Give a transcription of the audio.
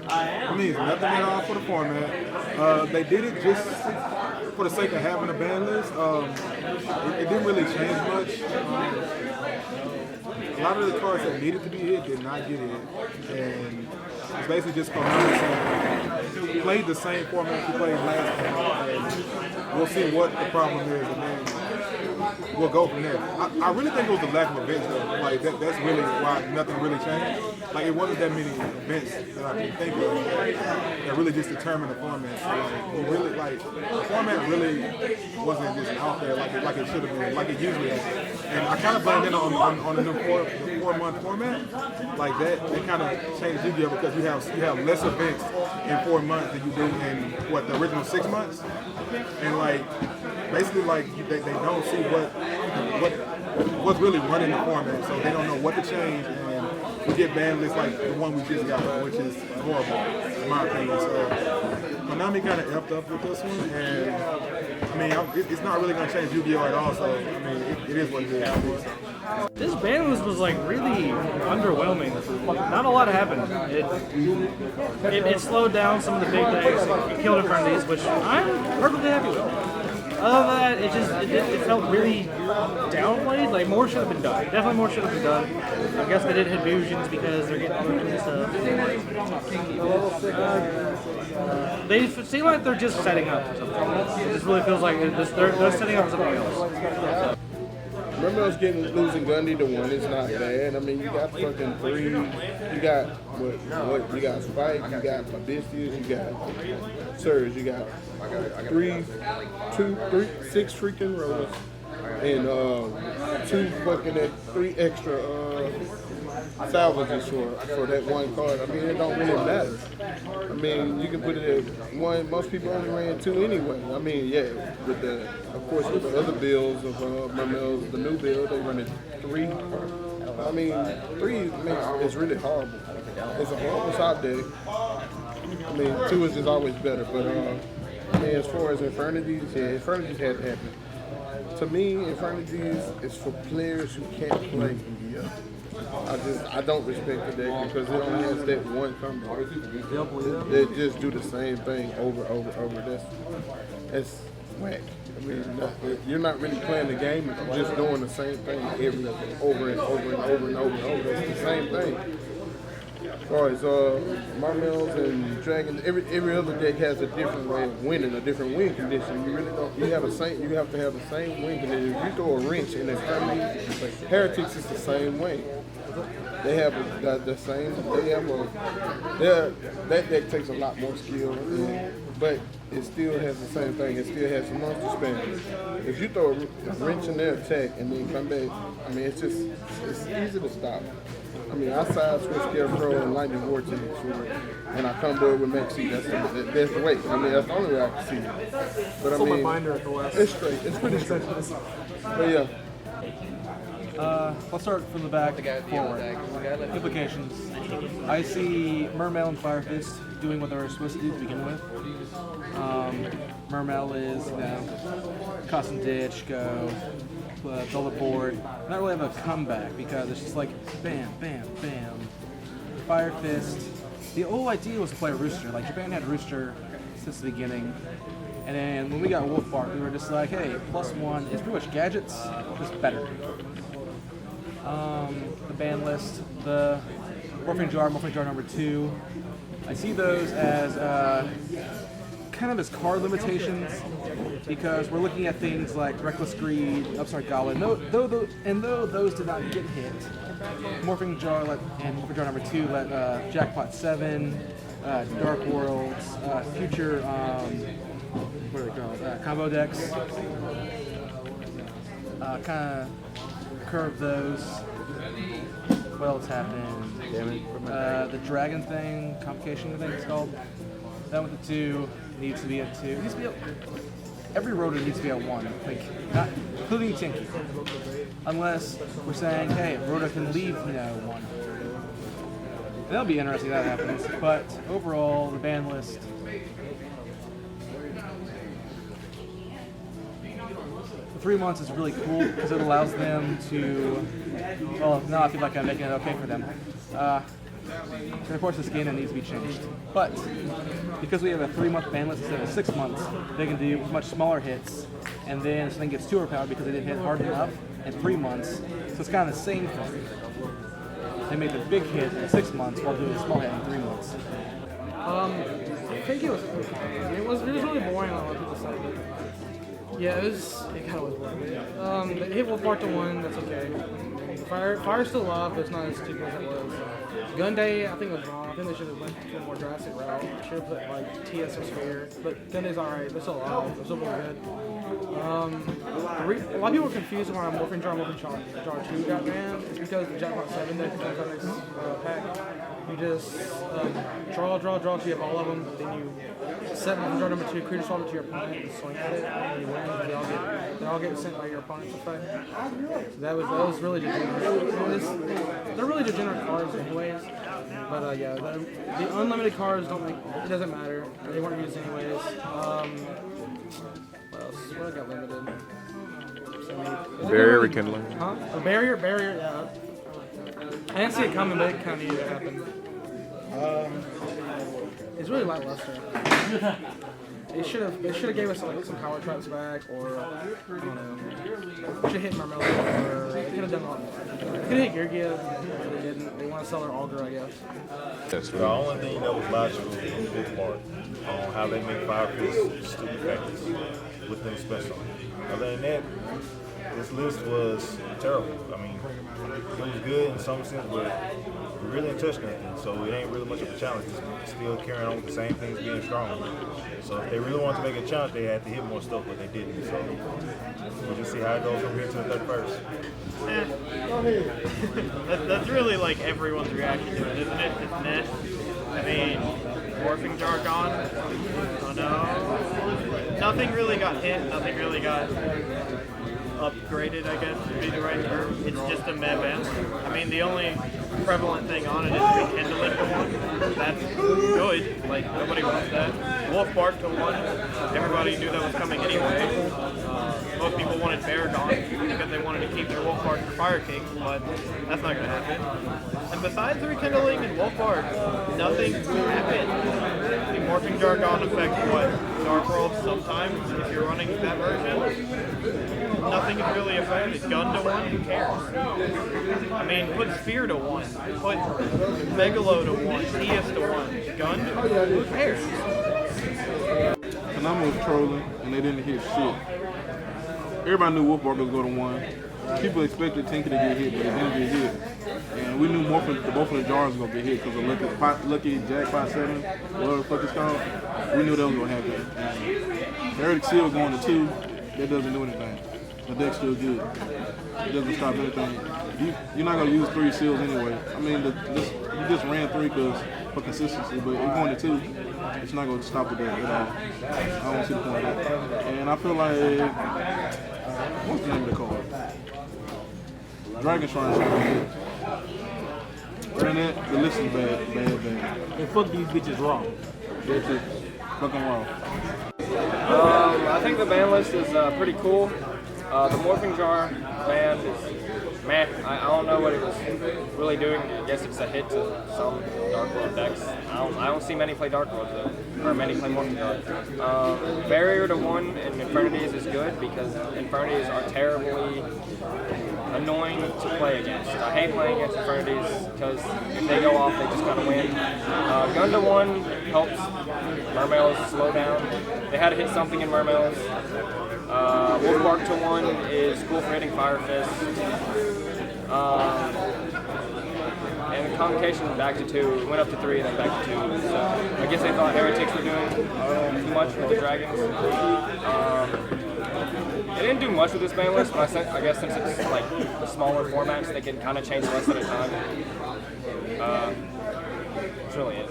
I mean, it's nothing at all for the format. They did it just for the sake of having a ban list. It didn't really change much. A lot of the cards that needed to be hit did not get hit. And it's basically just Konami saying, play the same format you played last time, and we'll see what the problem is, and then we'll go from there. I really think it was the lack of events, though. Like, that's really why nothing really changed. Like, it wasn't that many events that I can think of that really just determined the format. So, like, it really, like, the format really wasn't just out there like it should have been, like it usually is. And I kind of blamed it on the new four-month format. Like, that kind of changed Yu-Gi-Oh! Because you have less events in 4 months than you do in, what, the original 6 months? And, like, basically, like, they don't see what's really running the format, so they don't know what to change, and we get banned lists like the one we just got, which is horrible, in my opinion. So Konami kind of effed up with this one, and I mean, it's not really going to change Yu-Gi-Oh! At all, so I mean, it is what it is. This ban list was like really underwhelming. Not a lot happened. It slowed down some of the big things. It killed in front of these, which I'm perfectly happy with. Other than that, it felt really downplayed. Like, more should have been done. Definitely more should have been done. I guess they did hit fusions because they're getting other new stuff. They seem like they're just setting up for something. It just really feels like they're setting up for something else. Remember us losing Gundy to 1 is not bad. I mean, you got fucking 3. You got what? You got Spike. You got Abysses. You got Surge. You got 6 freaking rollers, and 3 extra salvages for that 1 card. I mean, it don't really matter. I mean, you can put it at 1. Most people only ran 2 anyway. I mean, yeah, with the other builds of Mermel's, the new build, they run it 3. I mean, 3 is really horrible. It's a horrible side deck. I mean, 2 is just always better. But I mean, as far as Infernities, yeah, Infernities had to happen. To me, Infernities is for players who can't play Yu-Gi-Oh! I don't respect the deck because it only has that 1 combo. They just do the same thing over. That's whack. I mean, you're not really playing the game. You're just doing the same thing over and over. It's the same thing. As far as Marmels and Dragons, every other deck has a different way of winning, a different win condition. You really don't. You have to have the same win condition. If you throw a wrench in their family, Heretics is the same way. They have the same. That deck takes a lot more skill, but it still has the same thing. It still has some monster spam. If you throw a wrench in their attack and then come back, I mean, it's easy to stop. I mean, I side switch Scarecrow and Lightning Vortex, and I combo it with Maxi. That's the way. I mean, that's the only way I can see it. But I mean, it's straight. It's pretty straight. But yeah. Let's start from the back forward. Implications. I see Mermail and Firefist doing what they were supposed to do to begin with. Mermail is, custom ditch, go, build a board. Not really have a comeback because it's just like bam, bam, bam. Firefist. The whole idea was to play Rooster. Like, Japan had Rooster since the beginning. And then when we got Wolf Bark, we were just like, hey, +1 is pretty much gadgets, just better. The ban list, the Morphing Jar number 2. I see those as kind of as card limitations because we're looking at things like Reckless Greed, Upstart Goblin. Though those did not get hit, Morphing Jar and Morphing Jar number 2 let Jackpot 7, Dark Worlds, future what are they called? Combo decks. Kind of curve those. What else happened? The dragon thing, complication thing it's called. That with the 2 needs to be a 2. It needs to be every rotor needs to be a 1, like not including Tinky. Unless we're saying, hey, rotor can leave 1. And that'll be interesting if that happens. But overall, the ban list. The 3 months is really cool because it allows them to, well, now I feel like I'm making it okay for them. And of course, this game that needs to be changed. But because we have a 3-month ban list instead of 6 months, they can do much smaller hits. And then if something gets too overpowered because they didn't hit hard enough in 3 months. So it's kind of the same thing. They make the big hit in 6 months while doing a small hit in 3 months. I think it was really boring on what people said. Yeah, it kind of was boring. They hit Wolf Park to 1, that's okay. Fire's still alive, but it's not as stupid as it was. Gun Day, I think was wrong. I think they should have went to a more drastic route. Should have put like TS or Sphere. But Gun Day's alright, they're still alive, they're still really good. A lot of people are confused why Morphing Jar 2 got banned. It's because the Jackpot 7 deck is the next pack. You just draw till you have all of them, then you set Morphing Jar number 2, creature swap it to your opponent, and swing at it, and you win because they all get sent by your opponent's effect. So that was really degenerate. They're really degenerate cards anyways. But yeah, the unlimited cards it doesn't matter. They weren't used anyways. What else? What got limited? Barrier rekindling. Huh? A barrier, yeah. I didn't see it coming, but it kind of needed to happen. It's really lackluster. They should have gave us like some power traps back, or I don't know. Should have hit Marmello, or they could have done a lot more. They could have hit Geargia, but they didn't. They want to sell their Augur, I guess. That's The only thing that was logical was Wolf Park on how they make Fire Fist stupid factors with them special. Other than that, this list was terrible. I mean, it was good in some sense, but we really didn't touch nothing, so it ain't really much of a challenge. It's still carrying on with the same things being strong. So if they really wanted to make a challenge, they had to hit more stuff, but they didn't. So we'll just see how it goes from here to the 31st. That's really like everyone's reaction to it, isn't it? It's net. I mean, Morphing Jar gone. Oh no. Nothing really got hit, nothing really got upgraded, I guess would be the right term. It's just a meh ban. I mean, the only prevalent thing on it is rekindling to 1. That's good. Like, nobody wants that. Wolf Bark to 1. Everybody knew that was coming anyway. Most people wanted Bear gone because they wanted to keep their Wolf Bark for Fire King, but that's not going to happen. And besides the rekindling and Wolf Bark, nothing happened. The Morphing Jar gone affect what? Dark World sometimes, if you're running that version. Nothing is really affected. Gun to 1, who cares? I mean, put Sphere to 1, put Megalo to 1, TS to 1, Gun to 1, who cares? Konami was trolling, and they didn't hit shit. Everybody knew Wolfbark was going to 1. People expected Tinker to get hit, but it didn't get hit. And we knew both of the jars were going to get hit because of Lucky Jackpot 7, whatever the fuck it's called. We knew that was going to happen. And Heretic Seal going to 2, that doesn't do anything. The deck's still good. It doesn't stop anything. You're not going to use 3 seals anyway. I mean, you just ran 3 for consistency, but you're going to 2. It's not going to stop the deck at all. I don't see the point of that. And I feel like, what's the name of the card? Dragon Shrine should be good. Other than that, the list is bad. And fuck these bitches raw. That's it. Fucking wrong. I think the ban list is pretty cool. The Morphing Jar ban is meh. I don't know what it was really doing. I guess it's a hit to some Dark World decks. I don't see many play Dark World though, or many play Morphing Jar. Barrier to 1 in Infernities is good because Infernities are terribly annoying to play against. I hate playing against Infernities because if they go off, they just kind of win. Gun to 1 helps Mermails slow down. They had to hit something in Mermails. Wolf Bark to 1 is cool for hitting Fire Fist. And the convocation back to 2, went up to 3, then back to 2. So I guess they thought Heretics were doing too much with the Dragons. They didn't do much with this ban list, but I guess since it's like the smaller formats, they can kind of change less at a time. That's really it.